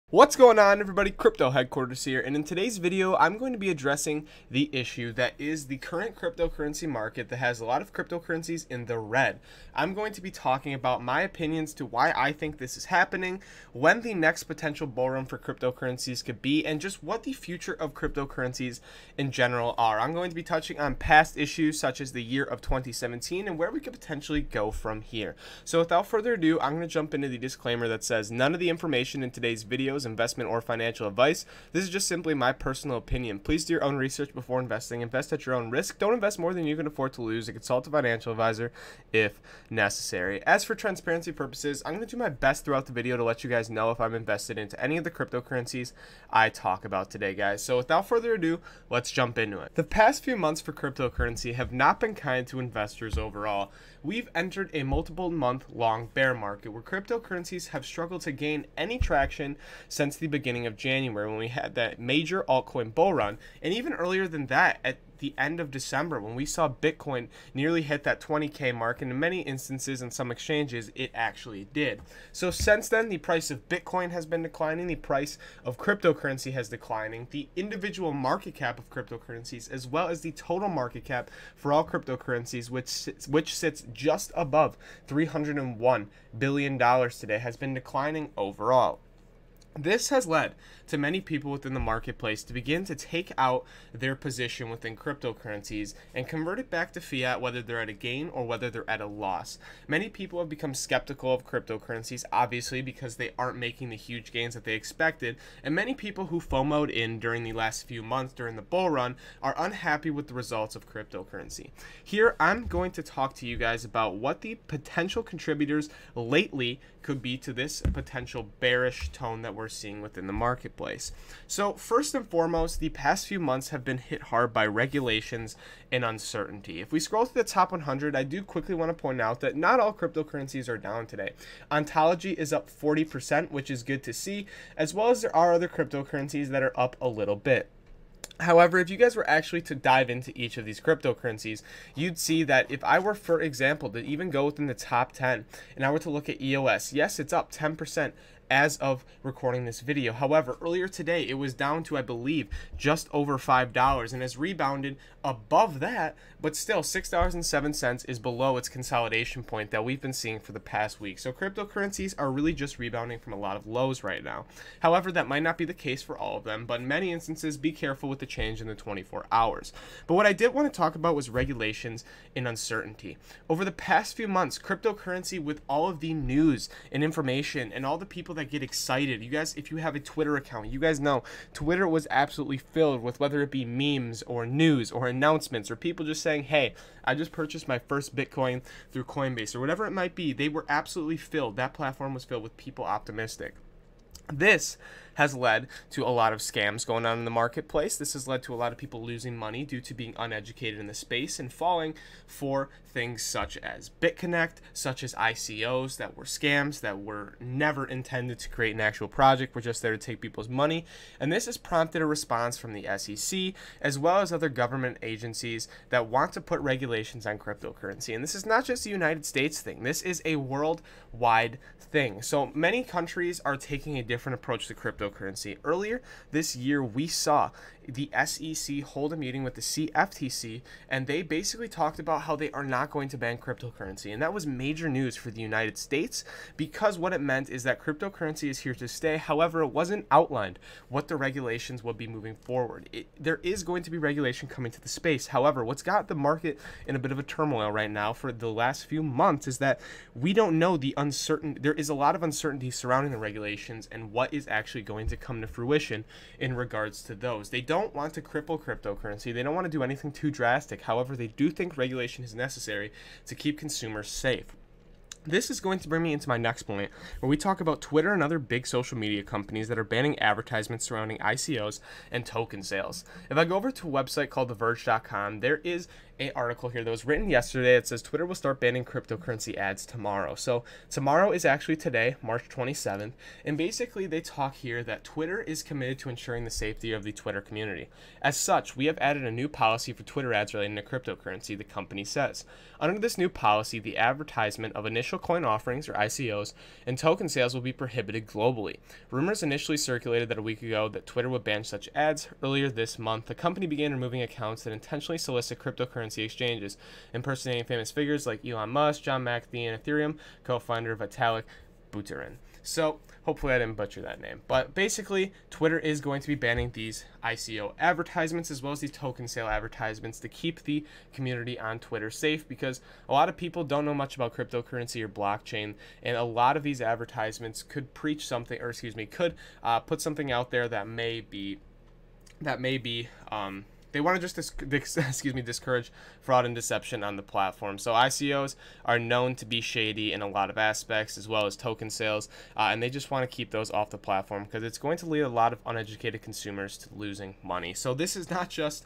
What's going on, everybody? Crypto Headquarters here, and in today's video I'm going to be addressing the issue that is the current cryptocurrency market that has a lot of cryptocurrencies in the red. I'm going to be talking about my opinions to why I think this is happening, when the next potential bull run for cryptocurrencies could be, and just what the future of cryptocurrencies in general are. I'm going to be touching on past issues such as the year of 2017 and where we could potentially go from here. So without further ado, I'm going to jump into the disclaimer that says none of the information in today's video investment or financial advice. This is just simply my personal opinion. Please do your own research before investing. Invest at your own risk. Don't invest more than you can afford to lose, and consult a financial advisor if necessary. As for transparency purposes, I'm going to do my best throughout the video to let you guys know if I'm invested into any of the cryptocurrencies I talk about today, guys. So without further ado, let's jump into it. The past few months for cryptocurrency have not been kind to investors overall. We've entered a multiple month long bear market where cryptocurrencies have struggled to gain any traction since the beginning of January when we had that major altcoin bull run, and even earlier than that at the end of December when we saw Bitcoin nearly hit that 20K mark, and in many instances in some exchanges it actually did. So since then the price of Bitcoin has been declining, the price of cryptocurrency has declining, the individual market cap of cryptocurrencies as well as the total market cap for all cryptocurrencies, which sits just above $301 billion today, has been declining overall. This has led to many people within the marketplace to begin to take out their position within cryptocurrencies and convert it back to fiat, whether they're at a gain or whether they're at a loss. Many people have become skeptical of cryptocurrencies, obviously, because they aren't making the huge gains that they expected, and many people who FOMO'd in during the last few months during the bull run are unhappy with the results of cryptocurrency. Here, I'm going to talk to you guys about what the potential contributors lately could be to this potential bearish tone that we're seeing within the marketplace. So first and foremost, the past few months have been hit hard by regulations and uncertainty. If we scroll to the top 100, I do quickly want to point out that not all cryptocurrencies are down today. Ontology is up 40%, which is good to see, as well as there are other cryptocurrencies that are up a little bit. However, if you guys were actually to dive into each of these cryptocurrencies, you'd see that if I were, for example, to even go within the top 10 and I were to look at EOS, yes, it's up 10% as of recording this video. However, earlier today it was down to, I believe, just over $5 and has rebounded above that, but still $6.07 is below its consolidation point that we've been seeing for the past week. So cryptocurrencies are really just rebounding from a lot of lows right now. However, that might not be the case for all of them, but in many instances, be careful with the change in the 24 hours. But what I did want to talk about was regulations and uncertainty. Over the past few months, cryptocurrency, with all of the news and information and all the people that get excited, you guys, if you have a Twitter account, you guys know Twitter was absolutely filled with, whether it be memes or news or announcements or people just saying, hey, I just purchased my first Bitcoin through Coinbase or whatever it might be. They were absolutely filled. That platform was filled with people optimistic. This has led to a lot of scams going on in the marketplace. This has led to a lot of people losing money due to being uneducated in the space and falling for things such as BitConnect, such as ICOs that were scams, that were never intended to create an actual project, were just there to take people's money. And this has prompted a response from the SEC, as well as other government agencies that want to put regulations on cryptocurrency. And this is not just a United States thing. This is a worldwide thing. So many countries are taking a different approach to cryptocurrency. Earlier this year, we saw the SEC hold a meeting with the CFTC, and they basically talked about how they are not going to ban cryptocurrency. And that was major news for the United States, because what it meant is that cryptocurrency is here to stay. However, it wasn't outlined what the regulations would be moving forward. There is going to be regulation coming to the space. However, what's got the market in a bit of a turmoil right now for the last few months is that we don't know there is a lot of uncertainty surrounding the regulations and what is actually going to come to fruition in regards to those. They don't want to cripple cryptocurrency. They don't want to do anything too drastic. However, they do think regulation is necessary to keep consumers safe. This is going to bring me into my next point, where we talk about Twitter and other big social media companies that are banning advertisements surrounding ICOs and token sales. If I go over to a website called TheVerge.com, there is an article here that was written yesterday. It says Twitter will start banning cryptocurrency ads tomorrow. So tomorrow is actually today, March 27th. And basically they talk here that Twitter is committed to ensuring the safety of the Twitter community. As such, we have added a new policy for Twitter ads relating to cryptocurrency, the company says. Under this new policy, the advertisement of initial coin offerings, or ICOs, and token sales will be prohibited globally. Rumors initially circulated that a week ago that Twitter would ban such ads. Earlier this month, the company began removing accounts that intentionally solicit cryptocurrency exchanges, impersonating famous figures like Elon Musk, John McAfee, and Ethereum co-founder Vitalik Buterin. So hopefully I didn't butcher that name. But basically, Twitter is going to be banning these ICO advertisements as well as these token sale advertisements to keep the community on Twitter safe, because a lot of people don't know much about cryptocurrency or blockchain, and a lot of these advertisements could preach something, or could put something out there that may be they want to just discourage fraud and deception on the platform. So ICOs are known to be shady in a lot of aspects, as well as token sales, and they just want to keep those off the platform because it's going to lead a lot of uneducated consumers to losing money. So this is not just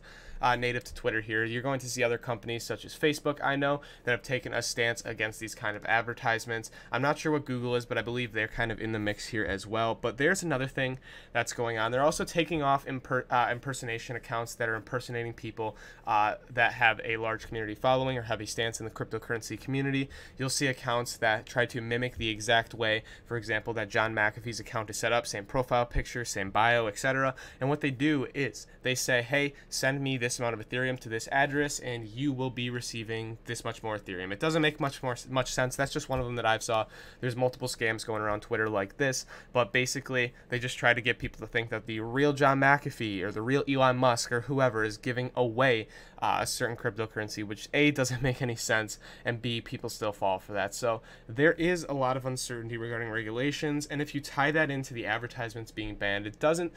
native to Twitter here. You're going to see other companies such as Facebook, I know, that have taken a stance against these kind of advertisements. I'm not sure what Google is, but I believe they're kind of in the mix here as well. But there's another thing that's going on. They're also taking off impersonation accounts that are impersonating people that have a large community following or have a stance in the cryptocurrency community. You'll see accounts that try to mimic the exact way, for example, that John McAfee's account is set up, same profile picture, same bio, etc. And what they do is they say, hey, send me this amount of Ethereum to this address and you will be receiving this much more Ethereum. It doesn't make much sense. That's just one of them that I've saw. There's multiple scams going around Twitter like this, but basically they just try to get people to think that the real John McAfee or the real Elon Musk or whoever is giving away a certain cryptocurrency, which A, doesn't make any sense, and B, people still fall for that. So there is a lot of uncertainty regarding regulations, and if you tie that into the advertisements being banned, it doesn't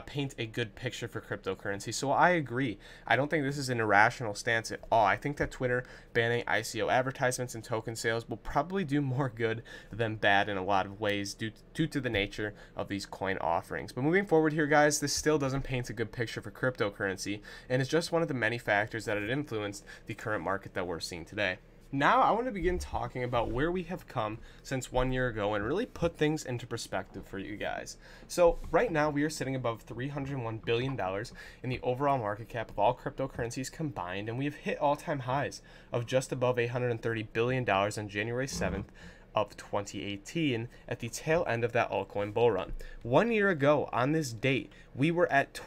paint a good picture for cryptocurrency. So I agree. I don't think this is an irrational stance at all. I think that Twitter banning ICO advertisements and token sales will probably do more good than bad in a lot of ways due to the nature of these coin offerings. But moving forward here, guys, this still doesn't paint a good picture for cryptocurrency, and it's just one of the many factors that have influenced the current market that we're seeing today. Now I want to begin talking about where we have come since 1 year ago and really put things into perspective for you guys. So right now we are sitting above $301 billion in the overall market cap of all cryptocurrencies combined, and we have hit all-time highs of just above $830 billion on January 7th of 2018 at the tail end of that altcoin bull run. 1 year ago on this date, we were at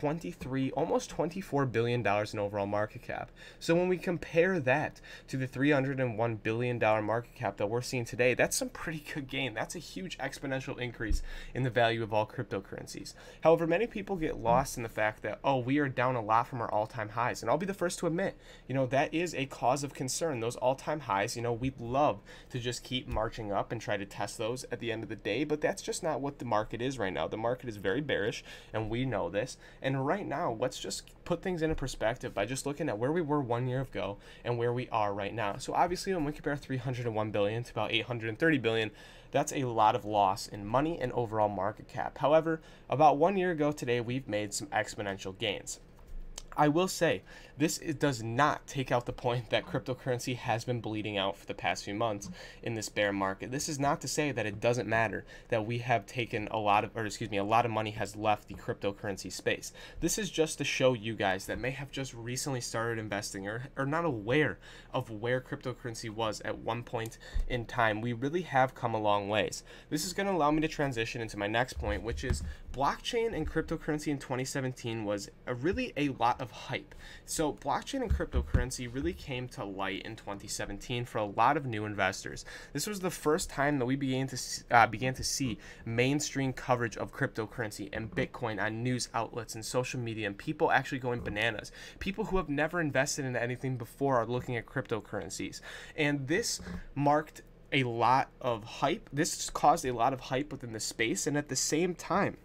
almost $24 billion in overall market cap. So when we compare that to the $301 billion market cap that we're seeing today, that's some pretty good gain. That's a huge exponential increase in the value of all cryptocurrencies. However, many people get lost in the fact that, oh, we are down a lot from our all-time highs. And I'll be the first to admit, that is a cause of concern. Those all-time highs, we'd love to just keep marching up and try to test those at the end of the day, but that's just not what the market is right now. The market is very bearish, and we know this. And right now, let's just put things into perspective by just looking at where we were 1 year ago and where we are right now. So obviously, when we compare 301 billion to about 830 billion, that's a lot of loss in money and overall market cap. However, about 1 year ago today, we've made some exponential gains. I will say, it does not take out the point that cryptocurrency has been bleeding out for the past few months in this bear market. This is not to say that it doesn't matter that we have taken a lot of money has left the cryptocurrency space. This is just to show you guys that may have just recently started investing or are not aware of where cryptocurrency was at one point in time. We really have come a long ways. This is going to allow me to transition into my next point, which is blockchain and cryptocurrency in 2017 was really a lot of hype. So blockchain and cryptocurrency really came to light in 2017 for a lot of new investors. This was the first time that we began to see mainstream coverage of cryptocurrency and Bitcoin on news outlets and social media, and people actually going bananas. People who have never invested in anything before are looking at cryptocurrencies, and this marked a lot of hype. This caused a lot of hype within the space, and at the same time,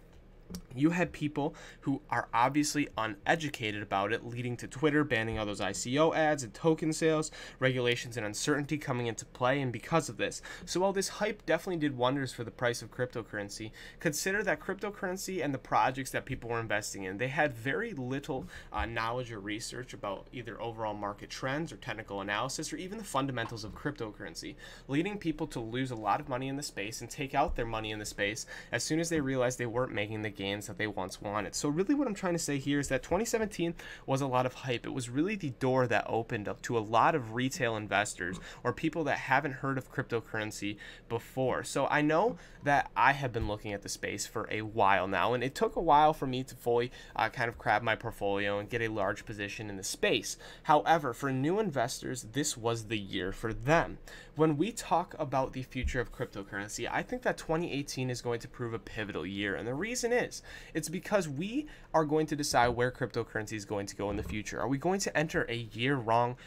You had people who are obviously uneducated about it, leading to Twitter banning all those ICO ads and token sales, regulations and uncertainty coming into play, and because of this. So while this hype definitely did wonders for the price of cryptocurrency, consider that cryptocurrency and the projects that people were investing in, they had very little knowledge or research about either overall market trends or technical analysis or even the fundamentals of cryptocurrency, leading people to lose a lot of money in the space and take out their money in the space as soon as they realized they weren't making the gains that they once wanted. So really what I'm trying to say here is that 2017 was a lot of hype. It was really the door that opened up to a lot of retail investors or people that haven't heard of cryptocurrency before. So I know that I have been looking at the space for a while now, and it took a while for me to fully kind of crab my portfolio and get a large position in the space. However, for new investors, this was the year for them. When we talk about the future of cryptocurrency, I think that 2018 is going to prove a pivotal year, and the reason is it's because we are going to decide where cryptocurrency is going to go in the future. Are we going to enter a year-long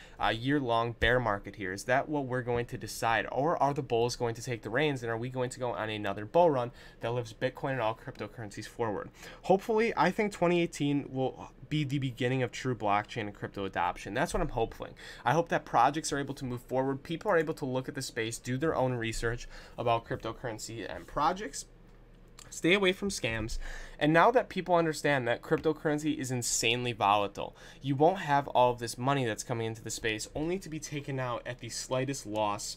bear market here? Is that what we're going to decide? Or are the bulls going to take the reins, and are we going to go on another bull run that lifts Bitcoin and all cryptocurrencies forward? Hopefully, I think 2018 will be the beginning of true blockchain and crypto adoption. That's what I'm hoping. I hope that projects are able to move forward. People are able to look at the space, do their own research about cryptocurrency and projects, stay away from scams. And now that people understand that cryptocurrency is insanely volatile, you won't have all of this money that's coming into the space only to be taken out at the slightest loss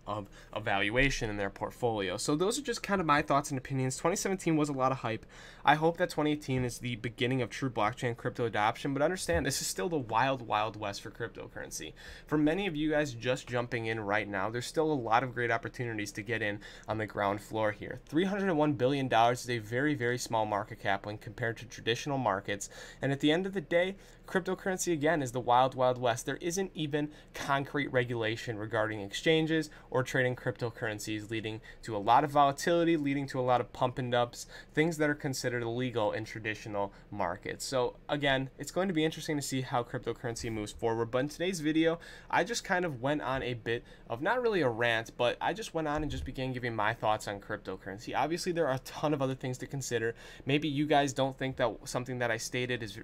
of evaluation in their portfolio. So those are just kind of my thoughts and opinions. 2017 was a lot of hype. I hope that 2018 is the beginning of true blockchain crypto adoption, but understand this is still the wild west for cryptocurrency. For many of you guys just jumping in right now, there's still a lot of great opportunities to get in on the ground floor here. $301 billion is a very small market cap when compared to traditional markets, and at the end of the day, cryptocurrency again is the wild west. There isn't even concrete regulation regarding exchanges or trading cryptocurrencies, leading to a lot of volatility, leading to a lot of pump and dumps, things that are considered illegal in traditional markets. So again, it's going to be interesting to see how cryptocurrency moves forward. But in today's video, I just kind of went on a bit of not really a rant, but I just went on and just began giving my thoughts on cryptocurrency. Obviously, there are a ton of other things to consider. Maybe you guys don't think that something that I stated is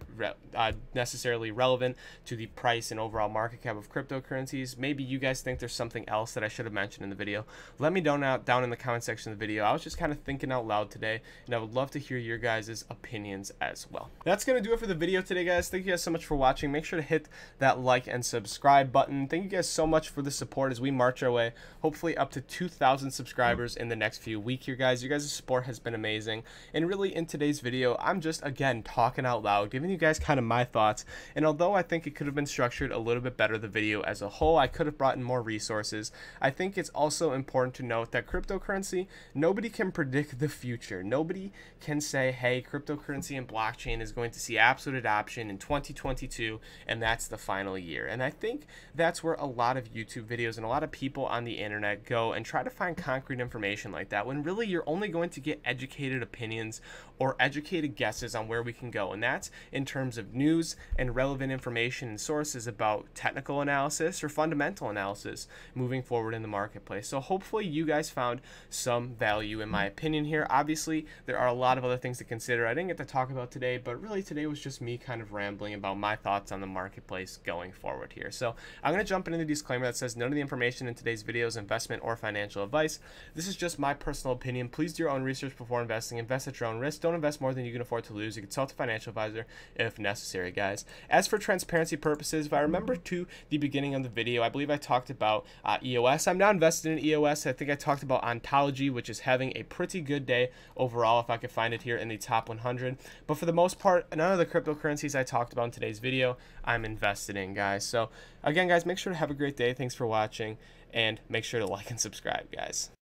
necessarily relevant to the price and overall market cap of cryptocurrencies. Maybe you guys think there's something else that I should have mentioned in the video. Let me know down in the comment section of the video. I was just kind of thinking out loud today, and I would love to hear your guys' opinions as well. That's going to do it for the video today, guys. Thank you guys so much for watching. Make sure to hit that like and subscribe button. Thank you guys so much for the support as we march our way, hopefully up to 2,000 subscribers in the next few weeks here, guys. You guys' support has been amazing. And really, in today's video, I'm just, again, talking out loud, giving you guys kind of my thoughts. And although I think it could have been structured a little bit better, the video as a whole, I could have brought in more resources. I think it's also important to note that cryptocurrency, nobody can predict the future. Nobody can say, hey, cryptocurrency and blockchain is going to see absolute adoption in 2022, and that's the final year. And I think that's where a lot of YouTube videos and a lot of people on the internet go and try to find concrete information like that, when really you're only going to get educated opinions or educated guesses on where we can go. And that's in terms of news and relevant information and sources about technical analysis or fundamental analysis moving forward in the marketplace. So hopefully you guys found some value in my opinion here. Obviously, there are a lot of other things to consider I didn't get to talk about today, but really today was just me kind of rambling about my thoughts on the marketplace going forward here. So I'm going to jump into the disclaimer that says none of the information in today's video is investment or financial advice. This is just my personal opinion. Please do your own research before investing. Invest at your own risk. Don't invest more than you can afford to lose. You consult a financial advisor if necessary, guys. As for transparency purposes, if I remember to the beginning of the video, I believe I talked about EOS. I'm now invested in EOS. I think I talked about Ontology, which is having a pretty good day overall, if I could find it here in the top 100. But for the most part, none of the cryptocurrencies I talked about in today's video, I'm invested in, guys. So again, guys, make sure to have a great day. Thanks for watching, and make sure to like and subscribe, guys.